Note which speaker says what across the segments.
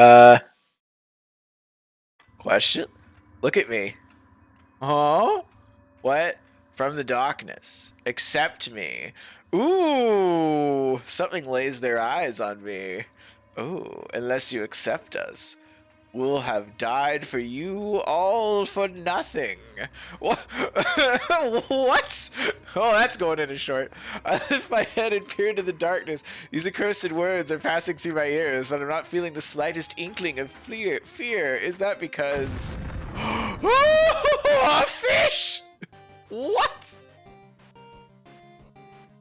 Speaker 1: Uh, question? Look at me. Huh? What? From the darkness. Accept me. Ooh, something lays their eyes on me. Ooh, unless you accept us, we'll have died for you all for nothing. What? What? Oh, that's going in a short. I lift my head and peer into the darkness. These accursed words are passing through my ears, but I'm not feeling the slightest inkling of fear. Is that because... Oh, a fish! What?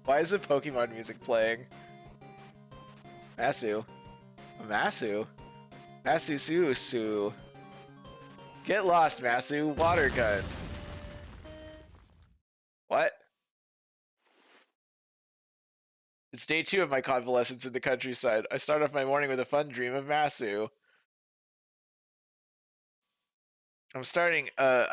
Speaker 1: Why is the Pokemon music playing? Masu. Masu? Masu Su Su. Get lost, Masu. Water gun. What? It's day 2 of my convalescence in the countryside. I start off my morning with a fun dream of Masu. I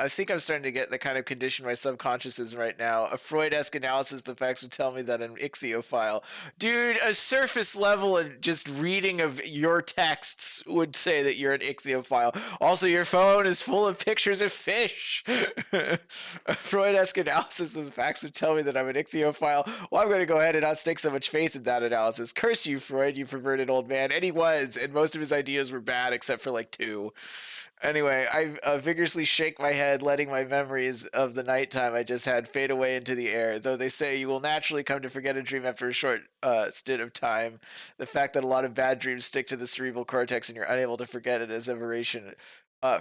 Speaker 1: think I'm starting to get the kind of condition my subconscious is in right now. A Freud-esque analysis of the facts would tell me that I'm an ichthyophile. Dude, a surface level and just reading of your texts would say that you're an ichthyophile. Also, your phone is full of pictures of fish. A Freud-esque analysis of the facts would tell me that I'm an ichthyophile. Well, I'm going to go ahead and not stake so much faith in that analysis. Curse you, Freud, you perverted old man. And he was, and most of his ideas were bad except for like 2. Anyway, I vigorously shake my head, letting my memories of the nighttime I just had fade away into the air. Though they say you will naturally come to forget a dream after a short stint of time, the fact that a lot of bad dreams stick to the cerebral cortex and you're unable to forget it is aberration.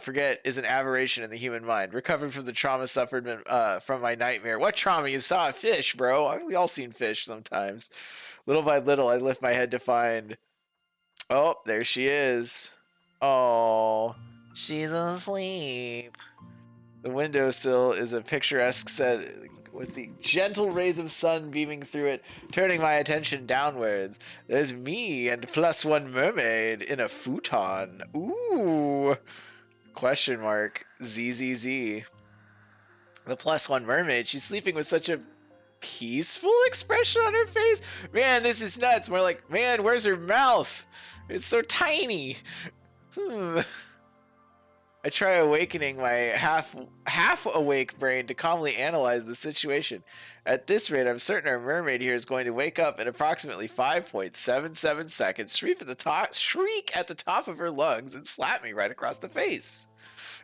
Speaker 1: Forget is an aberration in the human mind. Recovering from the trauma suffered from my nightmare. What trauma? You saw a fish, bro. We all seen fish sometimes. Little by little, I lift my head to find. Oh, there she is. Oh. She's asleep. The windowsill is a picturesque set with the gentle rays of sun beaming through it, turning my attention downwards. There's me and +1 mermaid in a futon. Ooh. Question mark. ZZZ. The +1 mermaid, she's sleeping with such a peaceful expression on her face. Man, this is nuts. More like, man, where's her mouth? It's so tiny. I try awakening my half awake brain to calmly analyze the situation. At this rate, I'm certain our mermaid here is going to wake up in approximately 5.77 seconds, shriek at the top of her lungs, and slap me right across the face.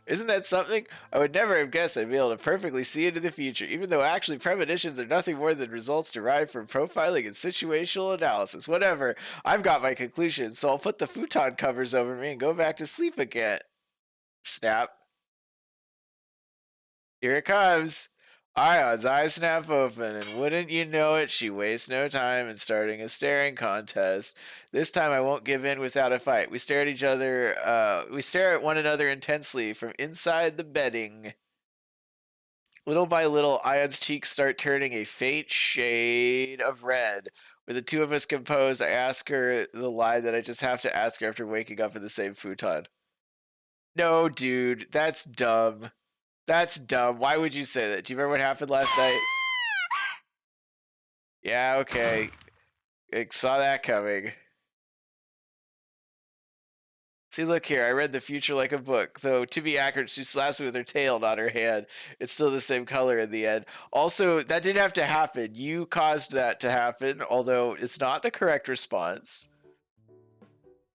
Speaker 1: Isn't that something? I would never have guessed I'd be able to perfectly see into the future, even though actually premonitions are nothing more than results derived from profiling and situational analysis. Whatever, I've got my conclusion, so I'll put the futon covers over me and go back to sleep again. Snap. Here it comes. Ion's eyes snap open, and wouldn't you know it, she wastes no time in starting a staring contest. This time I won't give in without a fight. We stare at one another intensely from inside the bedding. Little by little, Ion's cheeks start turning a faint shade of red. With the two of us composed, I ask her the lie that I just have to ask her after waking up in the same futon. No, dude, that's dumb. That's dumb. Why would you say that? Do you remember what happened last night? Yeah, okay. I saw that coming. See, look here. I read the future like a book. Though, to be accurate, she slaps me with her tail, not her hand. It's still the same color in the end. Also, that didn't have to happen. You caused that to happen, although it's not the correct response.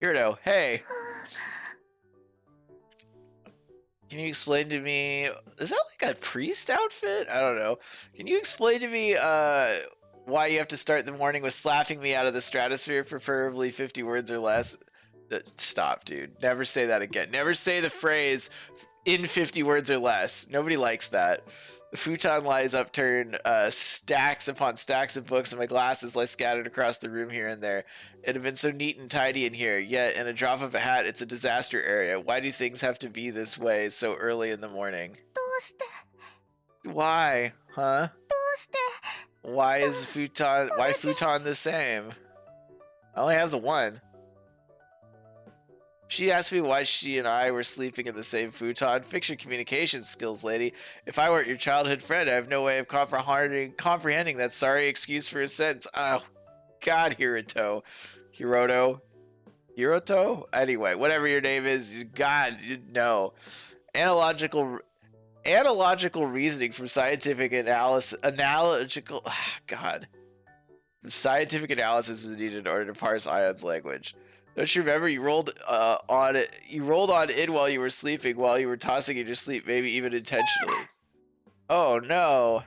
Speaker 1: Weirdo, hey. Can you explain to me, is that like a priest outfit? I don't know. Can you explain to me why you have to start the morning with slapping me out of the stratosphere, preferably 50 words or less? Stop, dude. Never say that again. Never say the phrase in 50 words or less. Nobody likes that. The futon lies upturned, stacks upon stacks of books, and my glasses lie scattered across the room here and there. It had been so neat and tidy in here, yet in a drop of a hat, it's a disaster area. Why do things have to be this way so early in the morning? Why? Huh? Why is futon the same? I only have the one. She asked me why she and I were sleeping in the same futon. Fix your communication skills, lady. If I weren't your childhood friend, I have no way of comprehending that sorry excuse for a sentence. Oh, God, Hiroto. Hiroto? Anyway, whatever your name is, God, no. Analogical reasoning from scientific analysis. God. Scientific analysis is needed in order to parse Ion's language. Don't you remember you rolled on it? You rolled on in while you were sleeping, while you were tossing in your sleep, maybe even intentionally. Oh no.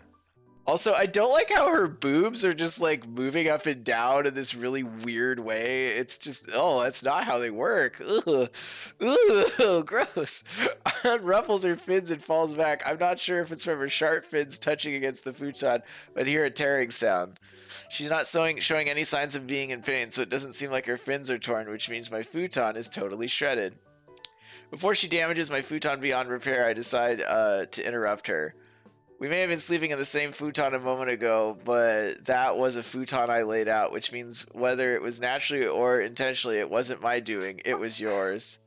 Speaker 1: Also, I don't like how her boobs are just like moving up and down in this really weird way. It's just, oh, that's not how they work. Ugh. Ugh, gross. Unruffles her fins and falls back. I'm not sure if it's from her sharp fins touching against the futon, but hear a tearing sound. She's not showing any signs of being in pain, so it doesn't seem like her fins are torn, which means my futon is totally shredded. Before she damages my futon beyond repair, I decide to interrupt her. We may have been sleeping in the same futon a moment ago, but that was a futon I laid out, which means whether it was naturally or intentionally, it wasn't my doing, it was yours.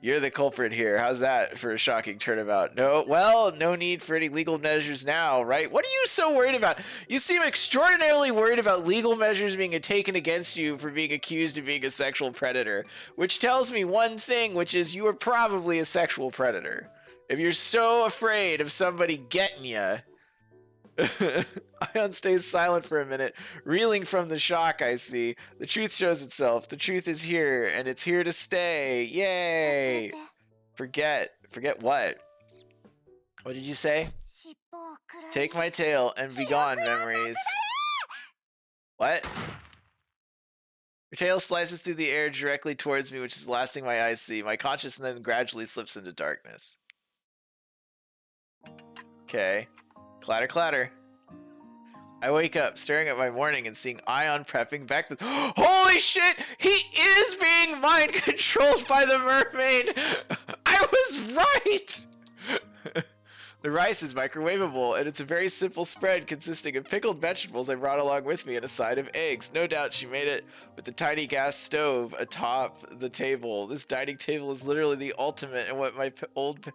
Speaker 1: You're the culprit here. How's that for a shocking turnabout? No need for any legal measures now, right? What are you so worried about? You seem extraordinarily worried about legal measures being taken against you for being accused of being a sexual predator, which tells me one thing, which is you are probably a sexual predator. If you're so afraid of somebody getting you. Ion stays silent for a minute, reeling from the shock I see. The truth shows itself. The truth is here, and it's here to stay. Yay! Forget what? What did you say? Take my tail and be gone, memories. What? Her tail slices through the air directly towards me, which is the last thing my eyes see. My consciousness then gradually slips into darkness. Okay. Clatter, clatter. I wake up, staring at my morning and seeing Ion prepping breakfast. Holy shit! He is being mind controlled by the mermaid! I was right! The rice is microwavable, and it's a very simple spread consisting of pickled vegetables I brought along with me and a side of eggs. No doubt she made it with the tiny gas stove atop the table. This dining table is literally the ultimate in what my old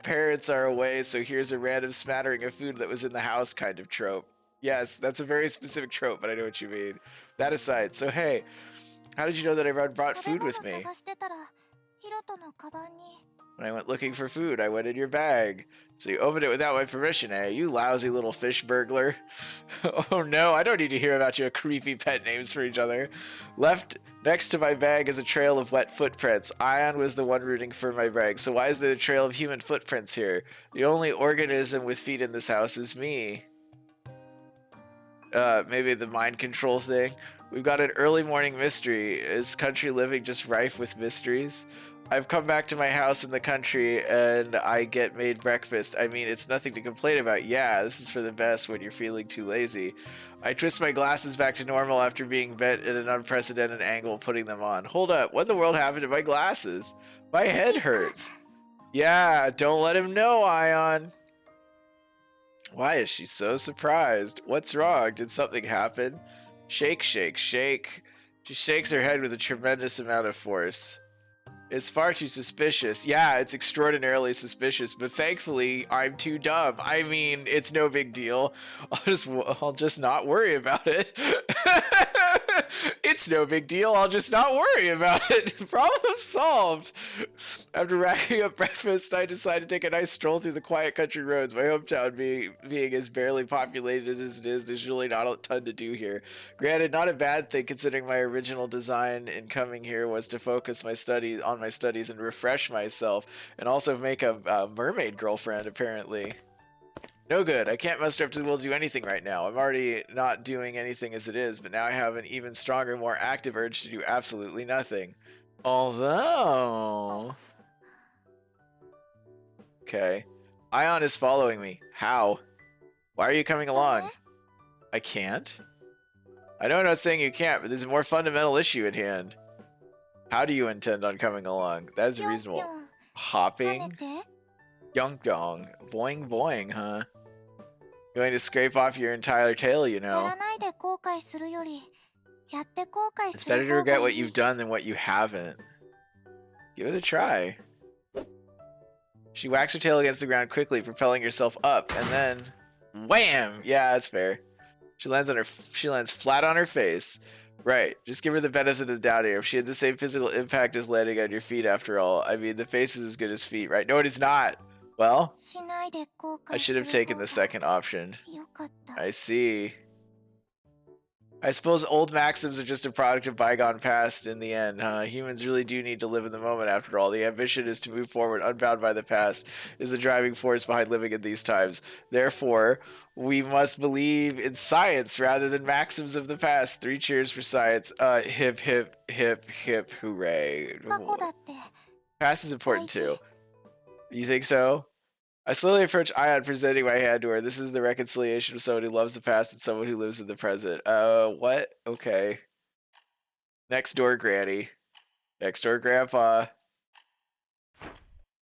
Speaker 1: parents are away, so here's a random smattering of food that was in the house kind of trope. Yes, that's a very specific trope, but I know what you mean. That aside, so hey, how did you know that I brought food with me? When I went looking for food, I went in your bag. So you opened it without my permission, eh? You lousy little fish burglar. Oh no, I don't need to hear about your creepy pet names for each other. Left next to my bag is a trail of wet footprints. Ion was the one rooting for my bag, so why is there a trail of human footprints here? The only organism with feet in this house is me. Maybe the mind control thing. We've got an early morning mystery. Is country living just rife with mysteries? I've come back to my house in the country and I get made breakfast. I mean, it's nothing to complain about. Yeah, this is for the best when you're feeling too lazy. I twist my glasses back to normal after being bent at an unprecedented angle, putting them on. Hold up, what in the world happened to my glasses? My head hurts. Yeah, don't let him know, Ion. Why is she so surprised? What's wrong? Did something happen? Shake, shake, shake. She shakes her head with a tremendous amount of force. It's far too suspicious. Yeah, it's extraordinarily suspicious, but thankfully, I'm too dumb. I mean, it's no big deal. I'll just not worry about it. It's no big deal. I'll just not worry about it. Problem solved. After racking up breakfast, I decided to take a nice stroll through the quiet country roads. My hometown being as barely populated as it is, there's really not a ton to do here. Granted, not a bad thing considering my original design in coming here was to focus my studies and refresh myself, and also make a mermaid girlfriend, apparently. No good. I can't muster up to the will to do anything right now. I'm already not doing anything as it is, but now I have an even stronger, more active urge to do absolutely nothing. Although... Okay. Ion is following me. How? Why are you coming along? I can't? I know I'm not saying you can't, but there's a more fundamental issue at hand. How do you intend on coming along? That is reasonable. Hopping? Yong yong. Boing boing, huh? Going to scrape off your entire tail, you know. It's better to regret what you've done than what you haven't. Give it a try. She whacks her tail against the ground quickly, propelling herself up, and then... Wham! Yeah, that's fair. She lands flat on her face. Right. Just give her the benefit of the doubt here. If she had the same physical impact as landing on your feet, after all. I mean, the face is as good as feet, right? No, it is not. Well, I should have taken the second option. I see. I suppose old maxims are just a product of bygone past in the end, huh? Humans really do need to live in the moment after all. The ambition is to move forward unbound by the past, is the driving force behind living in these times. Therefore, we must believe in science rather than maxims of the past. 3 cheers for science. Hip, hip, hip, hip, hooray. Past is important too. You think so? I slowly approach Ion, presenting my hand to her. This is the reconciliation of someone who loves the past and someone who lives in the present. What? Okay. Next door granny. Next door grandpa.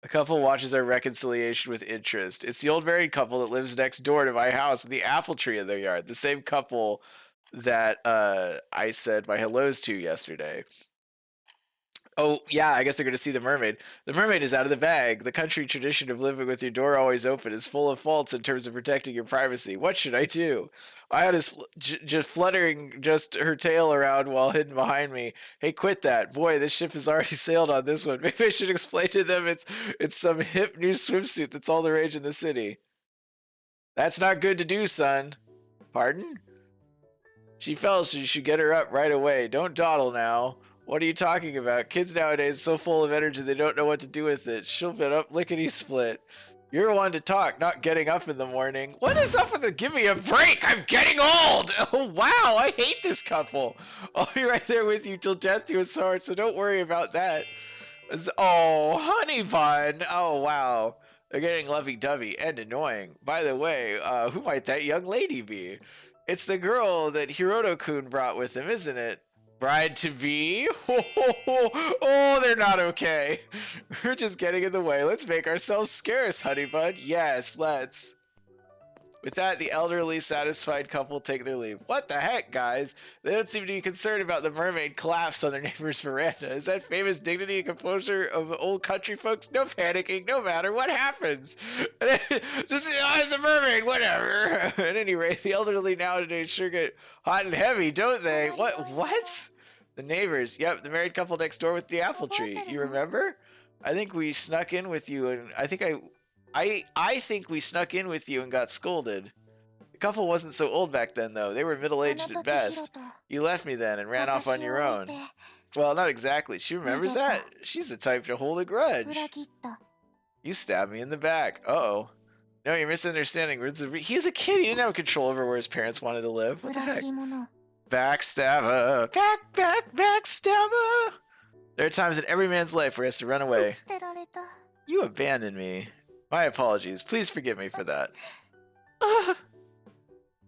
Speaker 1: A couple watches our reconciliation with interest. It's the old married couple that lives next door to my house with the apple tree in their yard. The same couple that I said my hellos to yesterday. Oh, yeah, I guess they're going to see the mermaid. The mermaid is out of the bag. The country tradition of living with your door always open is full of faults in terms of protecting your privacy. What should I do? Ion is just fluttering just her tail around while hidden behind me. Hey, quit that. Boy, this ship has already sailed on this one. Maybe I should explain to them it's some hip new swimsuit that's all the rage in the city. That's not good to do, son. Pardon? She fell, so you should get her up right away. Don't dawdle now. What are you talking about? Kids nowadays are so full of energy they don't know what to do with it. She'll get up lickety-split. You're one to talk, not getting up in the morning. What is up with the give me a break? I'm getting old! Oh, wow, I hate this couple. I'll be right there with you till death do us part, so don't worry about that. Oh, honey bun. Oh, wow. They're getting lovey-dovey and annoying. By the way, who might that young lady be? It's the girl that Hiroto-kun brought with him, isn't it? Bride to be? Oh, they're not okay. We're just getting in the way. Let's make ourselves scarce, honey bun. Yes, let's. With that, the elderly, satisfied couple take their leave. What the heck, guys? They don't seem to be concerned about the mermaid collapse on their neighbor's veranda. Is that famous dignity and composure of old country folks? No panicking, no matter what happens. Just, it's a mermaid, whatever. At any rate, the elderly nowadays sure get hot and heavy, don't they? What? The neighbors. Yep, the married couple next door with the apple tree. You remember? I think we snuck in with you, and I think we snuck in with you and got scolded. The couple wasn't so old back then, though. They were middle-aged at best. You left me then and ran off on your own. Well, not exactly. She remembers that. She's the type to hold a grudge. You stabbed me in the back. Uh-oh. No, you're misunderstanding. He's a kid. He didn't have control over where his parents wanted to live. What the heck? Backstabber. Backstabber. There are times in every man's life where he has to run away. You abandoned me. My apologies. Please forgive me for that.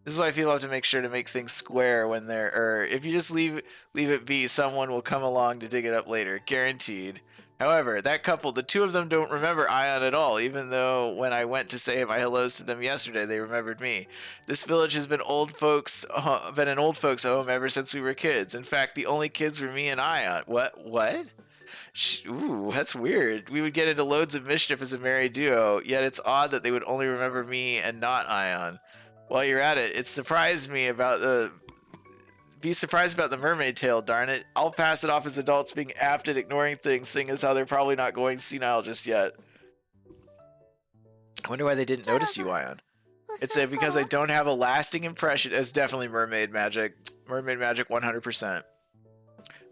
Speaker 1: This is why people have to make sure to make things square when they're, if you just leave it be, someone will come along to dig it up later. Guaranteed. However, that couple, the two of them don't remember Ion at all, even though when I went to say my hellos to them yesterday, they remembered me. This village has been an old folks home ever since we were kids. In fact, the only kids were me and Ion. What? Ooh, that's weird. We would get into loads of mischief as a married duo, yet it's odd that they would only remember me and not Ion. While you're at it, be surprised about the mermaid tale, darn it. I'll pass it off as adults being apt at ignoring things, seeing as how they're probably not going senile just yet. I wonder why they didn't notice you, Ion. It's because I don't have a lasting impression. It's definitely mermaid magic. Mermaid magic 100%.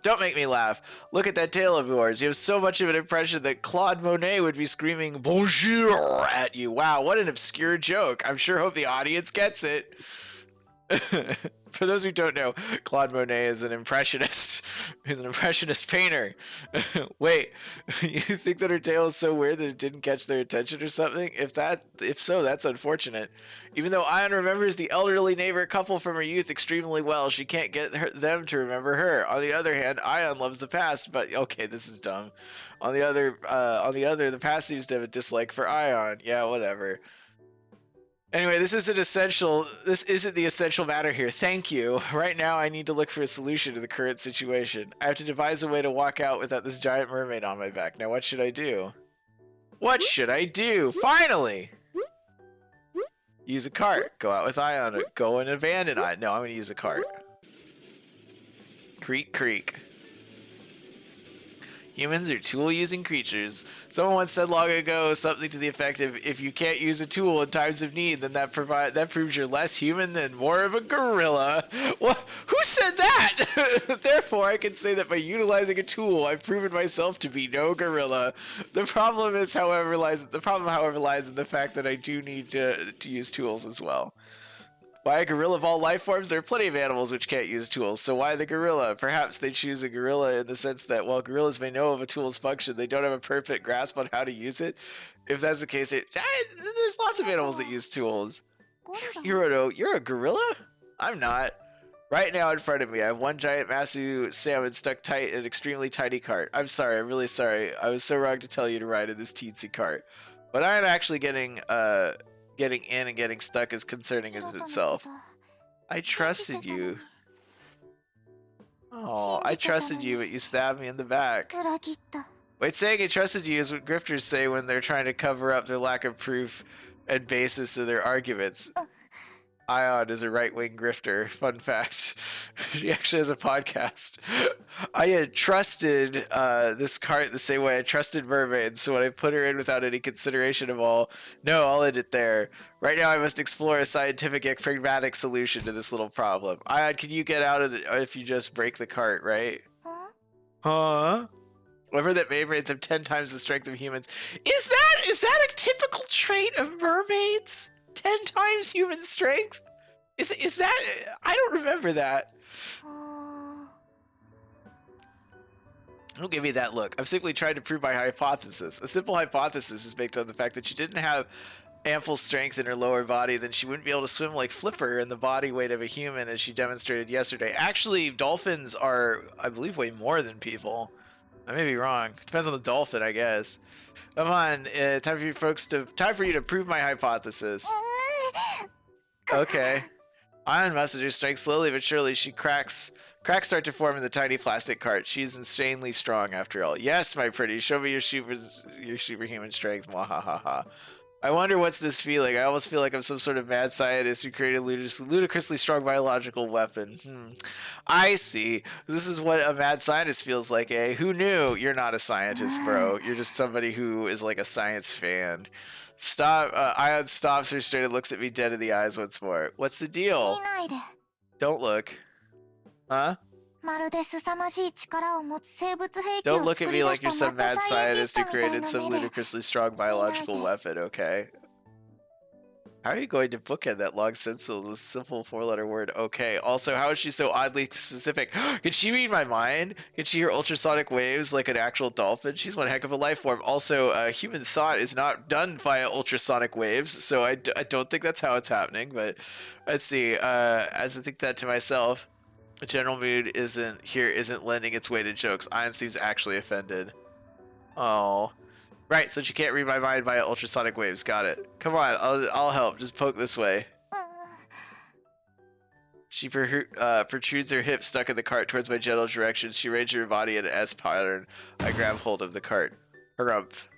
Speaker 1: Don't make me laugh. Look at that tail of yours. You have so much of an impression that Claude Monet would be screaming bonjour at you. Wow, what an obscure joke. I'm sure hope the audience gets it. For those who don't know, Claude Monet is an impressionist. He's an impressionist painter. Wait, you think that her tail is so weird that it didn't catch their attention or something? If so, that's unfortunate. Even though Ion remembers the elderly neighbor couple from her youth extremely well, she can't get them to remember her. On the other hand, Ion loves the past, but okay, this is dumb. On the other, the past seems to have a dislike for Ion. Yeah, whatever. Anyway, this isn't the essential matter here. Thank you. Right now, I need to look for a solution to the current situation. I have to devise a way to walk out without this giant mermaid on my back. Now, what should I do? What should I do? Finally! Use a cart. Go out with Ion. Go and abandon Ion. No, I'm going to use a cart. Creak, creak. Humans are tool-using creatures. Someone once said long ago something to the effect of, if you can't use a tool in times of need, then that proves you're less human than more of a gorilla. Well, who said that? Therefore, I can say that by utilizing a tool, I've proven myself to be no gorilla. The problem, however, lies in the fact that I do need to use tools as well. Why a gorilla of all life forms? There are plenty of animals which can't use tools, so why the gorilla? Perhaps they choose a gorilla in the sense that while gorillas may know of a tool's function, they don't have a perfect grasp on how to use it. If that's the case, there's lots of animals that use tools. Hiroto, you're a gorilla? I'm not. Right now in front of me, I have one giant Masu salmon stuck tight in an extremely tiny cart. I'm sorry, I'm really sorry. I was so wrong to tell you to ride in this teensy cart. But I'm actually getting in and getting stuck is concerning in itself. I trusted you. Oh, I trusted you, but you stabbed me in the back. Wait, saying I trusted you is what grifters say when they're trying to cover up their lack of proof and basis of their arguments. Ion is a right-wing grifter. Fun fact. She actually has a podcast. I had trusted this cart the same way I trusted Mermaid, so when I put her in without any consideration of all, no, I'll end it there. Right now I must explore a scientific and pragmatic solution to this little problem. Ion, can you get out of it if you just break the cart, right? Huh? I've heard that mermaids have 10 times the strength of humans. Is that a typical trait of mermaids? 10 times human strength? Is that? I don't remember that. Don't give me that look. I'm simply trying to prove my hypothesis. A simple hypothesis is based on the fact that she didn't have ample strength in her lower body, then she wouldn't be able to swim like Flipper in the body weight of a human, as she demonstrated yesterday. Actually, dolphins are, I believe, way more than people. I may be wrong. Depends on the dolphin, I guess. Come on, time for you to prove my hypothesis. Okay. Ion musters her strength slowly but surely. Cracks start to form in the tiny plastic cart. She's insanely strong after all. Yes, my pretty. Show me your superhuman strength. Mwahaha. I wonder what's this feeling. I almost feel like I'm some sort of mad scientist who created a ludicrously strong biological weapon. I see. This is what a mad scientist feels like, eh? Who knew? You're not a scientist, bro. You're just somebody who is like a science fan. Stop. Ion stops her straight and looks at me dead in the eyes once more. What's the deal? Don't look. Huh? Don't look at me like you're some mad scientist who created some ludicrously strong biological weapon, okay? How are you going to bookend that long sentence with a simple 4-letter word, okay? Also, how is she so oddly specific? Can she read my mind? Can she hear ultrasonic waves like an actual dolphin? She's one heck of a life form. Also, human thought is not done via ultrasonic waves, so I don't think that's how it's happening, but let's see. As I think that to myself, the general mood isn't lending its way to jokes. Ion seems actually offended. Oh. Right, so she can't read my mind via ultrasonic waves. Got it. Come on, I'll help. Just poke this way. She protrudes her hip stuck in the cart towards my general direction. She arranges her body in an S pattern. I grab hold of the cart. Harumph.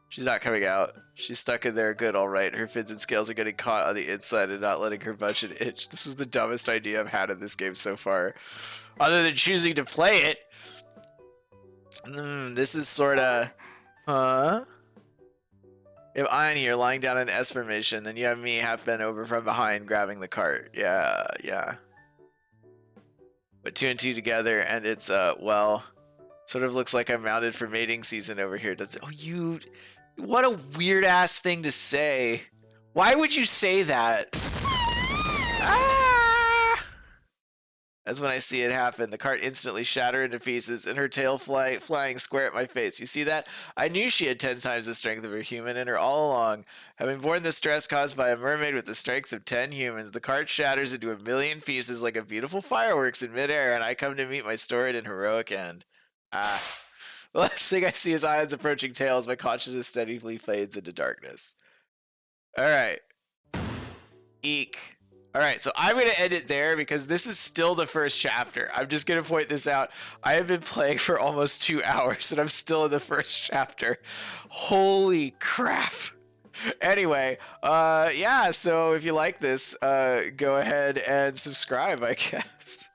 Speaker 1: She's not coming out. She's stuck in there good, all right. Her fins and scales are getting caught on the inside and not letting her budge an inch. This was the dumbest idea I've had in this game so far. Other than choosing to play it. This is sorta... Huh? You have Ion here lying down in S formation, then you have me half bent over from behind grabbing the cart. Yeah. Put 2 and 2 together and it's, well... Sort of looks like I'm mounted for mating season over here. Does it? Oh, you... What a weird-ass thing to say. Why would you say that? Ah! As when I see it happen, the cart instantly shattered into pieces and her tail flying square at my face. You see that? I knew she had 10 times the strength of a human in her all along. Having borne the stress caused by a mermaid with the strength of 10 humans, the cart shatters into a million pieces like a beautiful fireworks in midair, and I come to meet my storied and heroic end. The last thing I see is Ion's approaching tail as my consciousness steadily fades into darkness. Alright. Eek. Alright, so I'm going to end it there because this is still the first chapter. I'm just going to point this out. I have been playing for almost 2 hours and I'm still in the first chapter. Holy crap. Anyway, yeah, so if you like this, go ahead and subscribe, I guess.